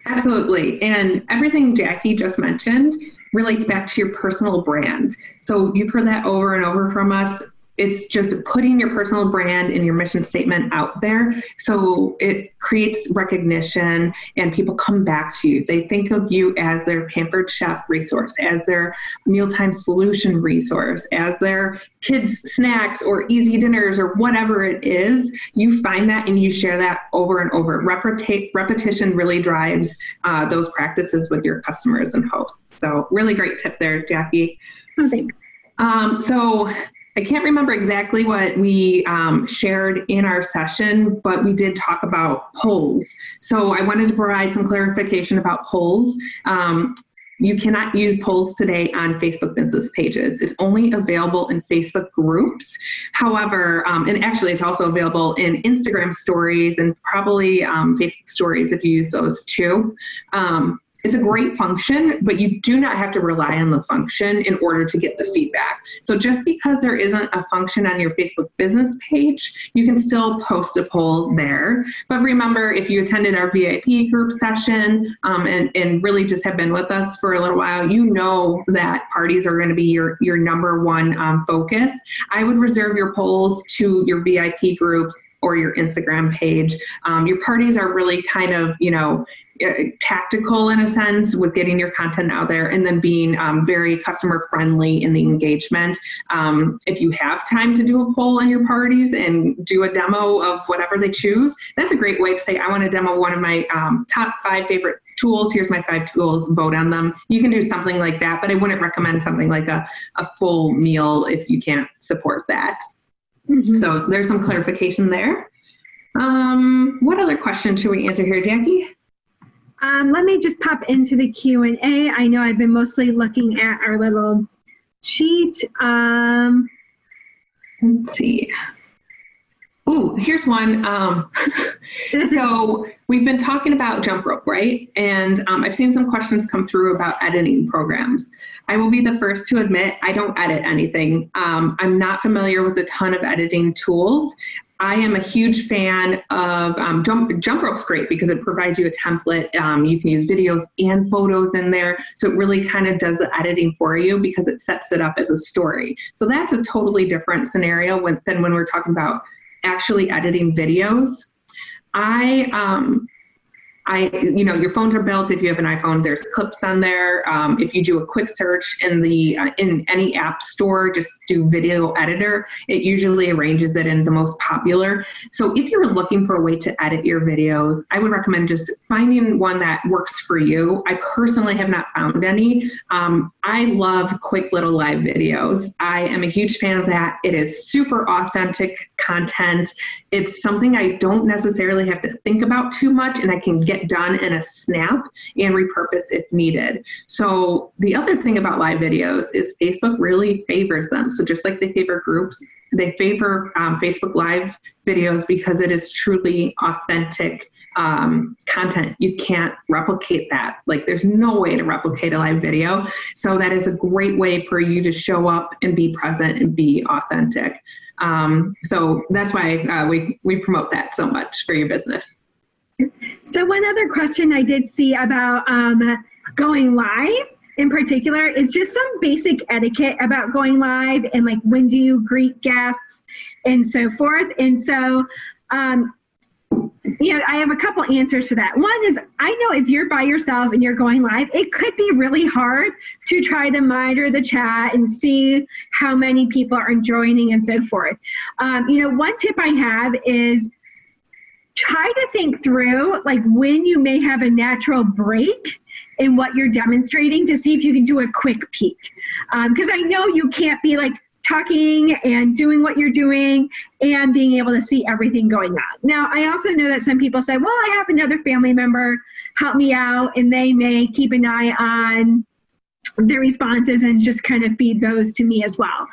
Absolutely. And everything Jackie just mentioned relates back to your personal brand. So you've heard that over and over from us. It's just putting your personal brand and your mission statement out there. So it creates recognition and people come back to you. They think of you as their Pampered Chef resource, as their mealtime solution resource, as their kids' snacks or easy dinners or whatever it is. You find that and you share that over and over. Repetition really drives those practices with your customers and hosts. So really great tip there, Jackie. Oh, thanks. So I can't remember exactly what we shared in our session, but we did talk about polls. So I wanted to provide some clarification about polls. you cannot use polls today on Facebook business pages. It's only available in Facebook groups. However, and actually it's also available in Instagram stories and probably Facebook stories if you use those too. It's a great function, but you do not have to rely on the function in order to get the feedback. So just because there isn't a function on your Facebook business page, you can still post a poll there. But remember, if you attended our VIP group session and really just have been with us for a little while, you know that parties are going to be your number one focus. I would reserve your polls to your VIP groups or your Instagram page. Your parties are really kind of, tactical in a sense with getting your content out there and then being very customer friendly in the engagement. If you have time to do a poll in your parties and do a demo of whatever they choose, that's a great way to say, I want to demo one of my top 5 favorite tools. Here's my 5 tools, vote on them. You can do something like that, but I wouldn't recommend something like a full meal if you can't support that. Mm-hmm. So there's some clarification there. What other questions should we answer here, Jackie? Let me just pop into the Q&A. I know I've been mostly looking at our little sheet. Let's see. Ooh, here's one. So we've been talking about jump rope, right? And I've seen some questions come through about editing programs. I will be the first to admit I don't edit anything. I'm not familiar with a ton of editing tools. I am a huge fan of jump rope's great because it provides you a template. You can use videos and photos in there. So it really kind of does the editing for you because it sets it up as a story. So that's a totally different scenario than when we're talking about actually editing videos. Your phones are built. If you have an iPhone, there's clips on there. If you do a quick search in any app store, just do video editor. It usually arranges it in the most popular. So if you're looking for a way to edit your videos, I would recommend just finding one that works for you. I personally have not found any. I love quick little live videos. I am a huge fan of that. It is super authentic content. It's something I don't necessarily have to think about too much, and I can get done in a snap and repurpose if needed. So the other thing about live videos is Facebook really favors them. So just like they favor groups, they favor Facebook live videos because it is truly authentic content. You can't replicate that. Like there's no way to replicate a live video. So that is a great way for you to show up and be present and be authentic. So that's why we promote that so much for your business. So one other question I did see about going live in particular is just some basic etiquette about going live and like when do you greet guests and so forth. And so, I have a couple answers for that. One is I know if you're by yourself and you're going live, it could be really hard to try to monitor the chat and see how many people are joining and so forth. One tip I have is try to think through like when you may have a natural break in what you're demonstrating to see if you can do a quick peek. Because I know you can't be like talking and doing what you're doing and being able to see everything going on. Now, I also know that some people say, well, I have another family member help me out, and they may keep an eye on the responses and just kind of feed those to me as well,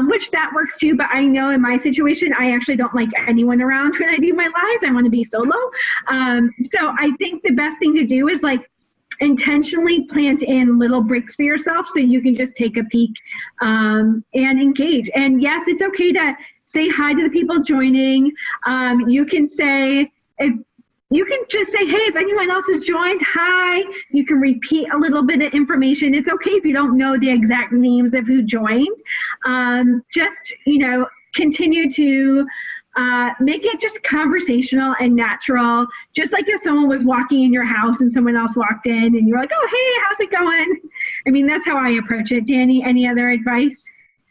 which that works too. But I know in my situation, I actually don't like anyone around when I do my lives. I want to be solo. So I think the best thing to do is like intentionally plant in little breaks for yourself so you can just take a peek and engage. And yes, it's okay to say hi to the people joining. You can say, you can just say, hey, if anyone else has joined, hi. You can repeat a little bit of information. It's okay if you don't know the exact names of who joined. Just, continue to make it just conversational and natural. Just like if someone was walking in your house and someone else walked in and you're like, oh, hey, how's it going? I mean, that's how I approach it. Danny, any other advice?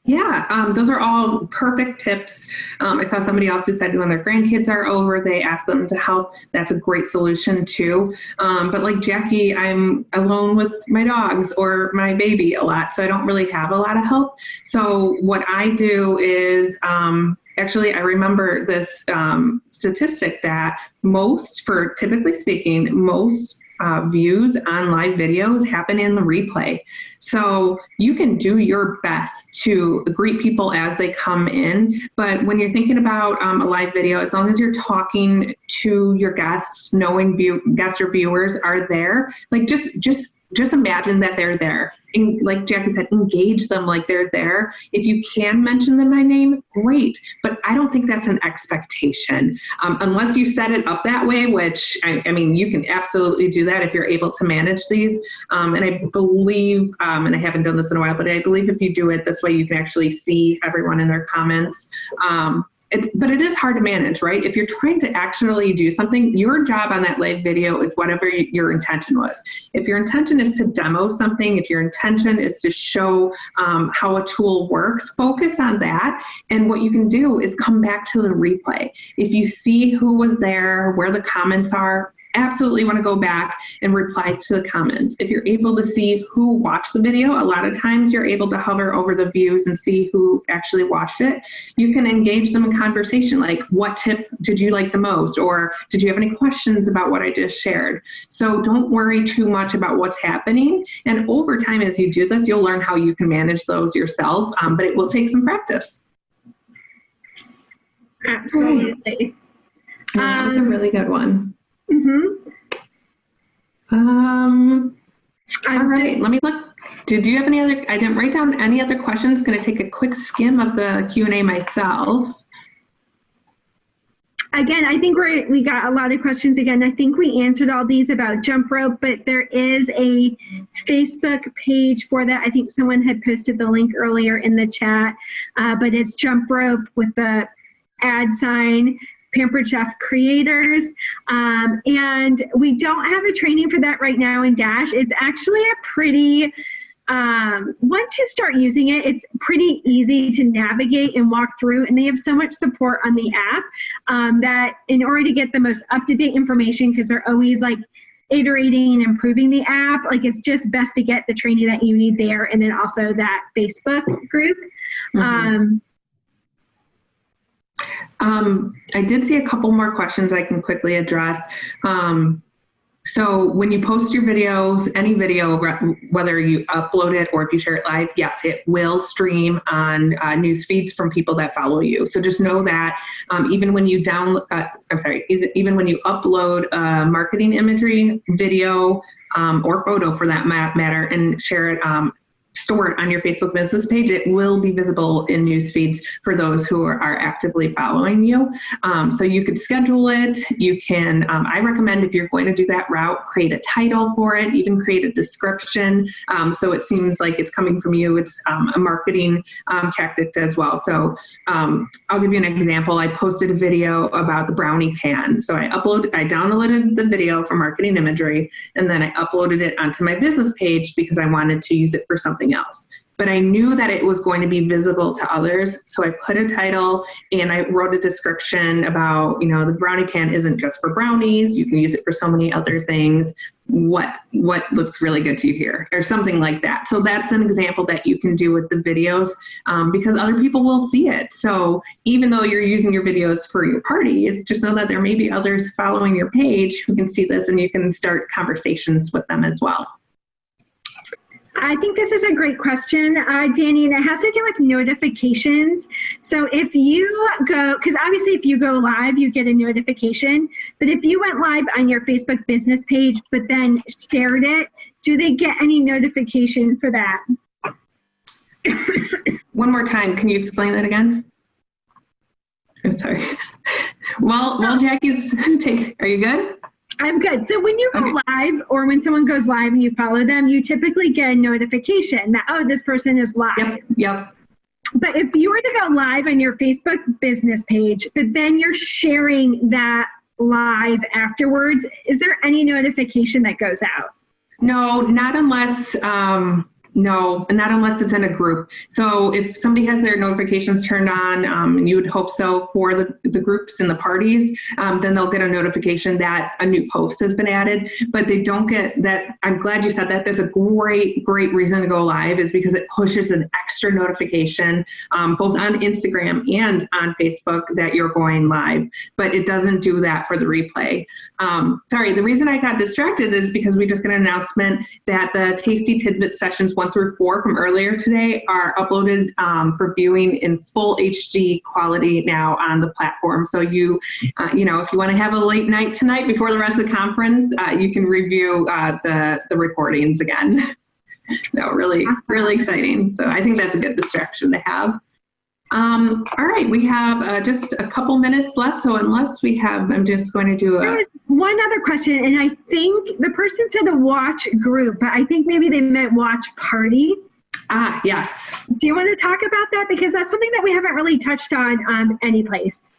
Yeah, those are all perfect tips. I saw somebody else who said when their grandkids are over, they ask them to help. That's a great solution too. But like Jackie, I'm alone with my dogs or my baby a lot, so I don't really have a lot of help. So what I do is, actually, I remember this statistic that typically speaking, most views on live videos happen in the replay. So you can do your best to greet people as they come in. But when you're thinking about a live video, as long as you're talking to your guests, knowing guests or viewers are there, like just imagine that they're there. And like Jackie said, engage them like they're there. If you can mention them by name, great. But I don't think that's an expectation. Unless you set it up that way, which, I mean, you can absolutely do that if you're able to manage these. And I believe, and I haven't done this in a while, but I believe if you do it this way, you can actually see everyone in their comments. But it is hard to manage, right? If you're trying to actually do something, your job on that live video is whatever your intention was. If your intention is to demo something, if your intention is to show how a tool works, focus on that. And what you can do is come back to the replay. If you see who was there, where the comments are, absolutely want to go back and reply to the comments. If you're able to see who watched the video, a lot of times you're able to hover over the views and see who actually watched it. You can engage them in conversation, like what tip did you like the most? Or did you have any questions about what I just shared? So don't worry too much about what's happening. And over time, as you do this, you'll learn how you can manage those yourself, but it will take some practice. Absolutely. Yeah, that's a really good one. All right, let me look. Did you have any other, I didn't write down any other questions. Going to take a quick skim of the Q&A myself. Again, I think we got a lot of questions. Again, I think we answered all these about jump rope, but there is a Facebook page for that. I think someone had posted the link earlier in the chat, but it's jump rope with the @ Pampered Chef Creators. And we don't have a training for that right now in Dash. It's actually a pretty, once you start using it, it's pretty easy to navigate and walk through, and they have so much support on the app that in order to get the most up-to-date information, because they're always like iterating and improving the app, like it's just best to get the training that you need there, and then also that Facebook group. I did see a couple more questions I can quickly address. So when you post your videos, any video, whether you upload it or if you share it live, yes, it will stream on news feeds from people that follow you. So just know that even when you even when you upload marketing imagery, video, or photo for that matter, and share it, store it on your Facebook business page, it will be visible in news feeds for those who are actively following you. So you could schedule it. You can, I recommend if you're going to do that route, create a title for it, even create a description. So it seems like it's coming from you. It's a marketing tactic as well. So I'll give you an example. I posted a video about the brownie pan. So I downloaded the video from marketing imagery, and then I uploaded it onto my business page because I wanted to use it for something else. But I knew that it was going to be visible to others. So I put a title and I wrote a description about, the brownie pan isn't just for brownies. You can use it for so many other things. What looks really good to you here, or something like that. So that's an example that you can do with the videos because other people will see it. So even though you're using your videos for your parties, just know that there may be others following your page who can see this, and you can start conversations with them as well. I think this is a great question, Danny, and it has to do with notifications. So if you go, because obviously if you go live, you get a notification, but if you went live on your Facebook business page, but then shared it, do they get any notification for that? One more time, can you explain that again? I'm sorry. Well, Jackie's are you good? I'm good. So when you go live, or when someone goes live and you follow them, you typically get a notification that, oh, this person is live. Yep. But if you were to go live on your Facebook business page, but then you're sharing that live afterwards, is there any notification that goes out? No, not unless it's in a group. So if somebody has their notifications turned on, and you would hope so for the groups and the parties, then they'll get a notification that a new post has been added, but they don't get that. I'm glad you said that. That's a great reason to go live, is because it pushes an extra notification, both on Instagram and on Facebook, that you're going live, but it doesn't do that for the replay. Sorry, the reason I got distracted is because we just got an announcement that the Tasty Tidbit sessions 1 through 4 from earlier today are uploaded for viewing in full HD quality now on the platform. So you know, if you want to have a late night tonight before the rest of the conference, you can review the recordings again. No, really, really exciting. So I think that's a good distraction to have. All right, we have just a couple minutes left. So unless we have, I'm just going to do There's one other question, and I think the person said a watch group, but I think maybe they meant watch party. Ah, yes. Do you want to talk about that? Because that's something that we haven't really touched on any place.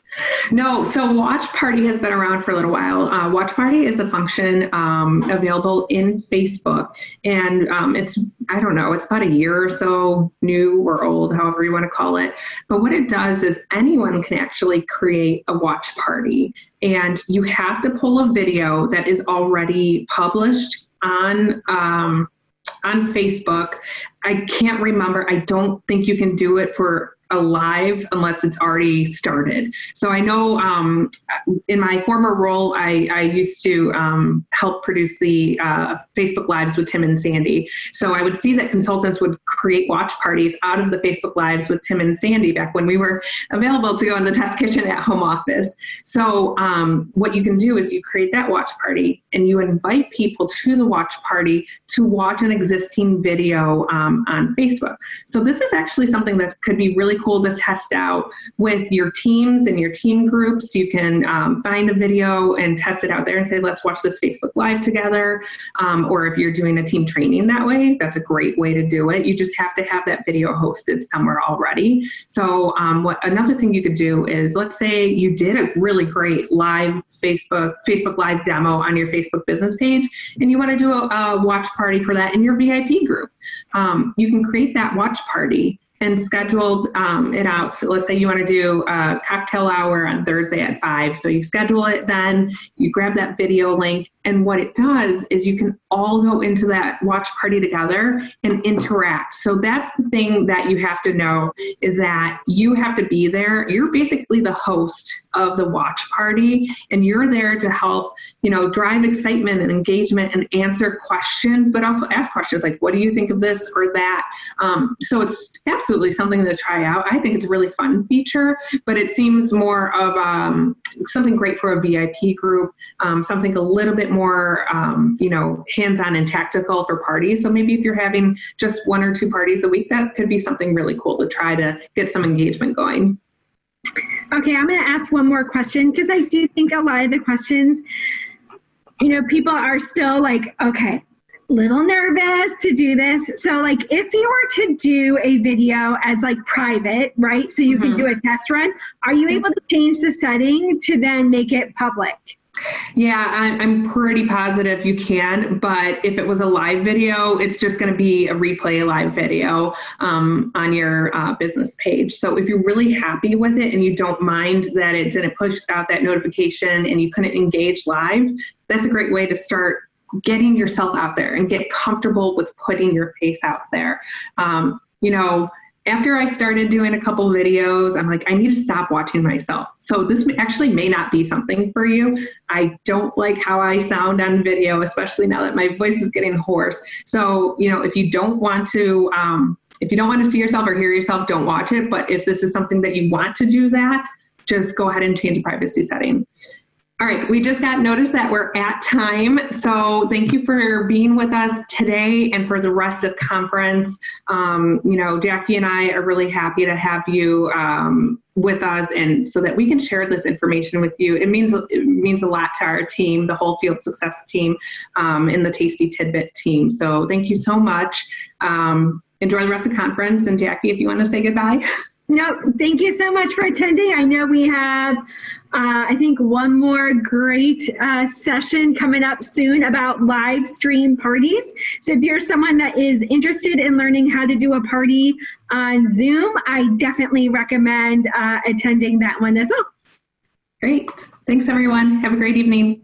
No, so Watch Party has been around for a little while. Watch Party is a function available in Facebook, and it's, I don't know, it's about a year or so new or old, however you want to call it. But what it does is anyone can actually create a watch party, and you have to pull a video that is already published on Facebook. I can't remember. I don't think you can do it for a live unless it's already started. So I know in my former role, I used to help produce the Facebook Lives with Tim and Sandy. So I would see that consultants would create watch parties out of the Facebook Lives with Tim and Sandy back when we were available to go in the test kitchen at home office. So what you can do is you create that watch party and you invite people to the watch party to watch an existing video on Facebook. So this is actually something that could be really cool to test out with your teams and your team groups. You can find a video and test it out there and say, let's watch this Facebook Live together. Or if you're doing a team training that way, that's a great way to do it. You just have to have that video hosted somewhere already. So another thing you could do is, let's say you did a really great live Facebook Live demo on your Facebook business page, and you want to do a watch party for that in your VIP group. You can create that watch party and schedule it out. So let's say you want to do a cocktail hour on Thursday at 5. So you schedule it then, you grab that video link, and what it does is you can all go into that watch party together and interact. So that's the thing that you have to know, is that you have to be there. You're basically the host of the watch party, and you're there to help, drive excitement and engagement and answer questions, but also ask questions like, what do you think of this or that? So it's absolutely something to try out. I think it's a really fun feature, but it seems more of something great for a VIP group, something a little bit more, hands-on and tactical for parties. So maybe if you're having just 1 or 2 parties a week, that could be something really cool to try to get some engagement going. Okay, I'm going to ask one more question, because I do think a lot of the questions, people are still like, okay, little nervous to do this. So like, if you were to do a video as like private, right? So you can do a test run, are you able to change the setting to then make it public? Yeah, I'm pretty positive you can, but if it was a live video, it's just going to be a replay live video on your business page. So if you're really happy with it and you don't mind that it didn't push out that notification and you couldn't engage live, that's a great way to start getting yourself out there and get comfortable with putting your face out there. After I started doing a couple videos, I'm like, I need to stop watching myself. So this actually may not be something for you. I don't like how I sound on video, especially now that my voice is getting hoarse. So, if you don't want to, see yourself or hear yourself, don't watch it. But if this is something that you want to do that, just go ahead and change the privacy setting. All right, we just got notice that we're at time. So thank you for being with us today and for the rest of conference. Jackie and I are really happy to have you with us, and so that we can share this information with you. It means a lot to our team, the whole field success team, and the Tasty Tidbit team. So thank you so much. Enjoy the rest of the conference. And Jackie, if you want to say goodbye. No, thank you so much for attending. I know we have, I think, one more great session coming up soon about live stream parties. So if you're someone that is interested in learning how to do a party on Zoom, I definitely recommend attending that one as well. Great. Thanks, everyone. Have a great evening.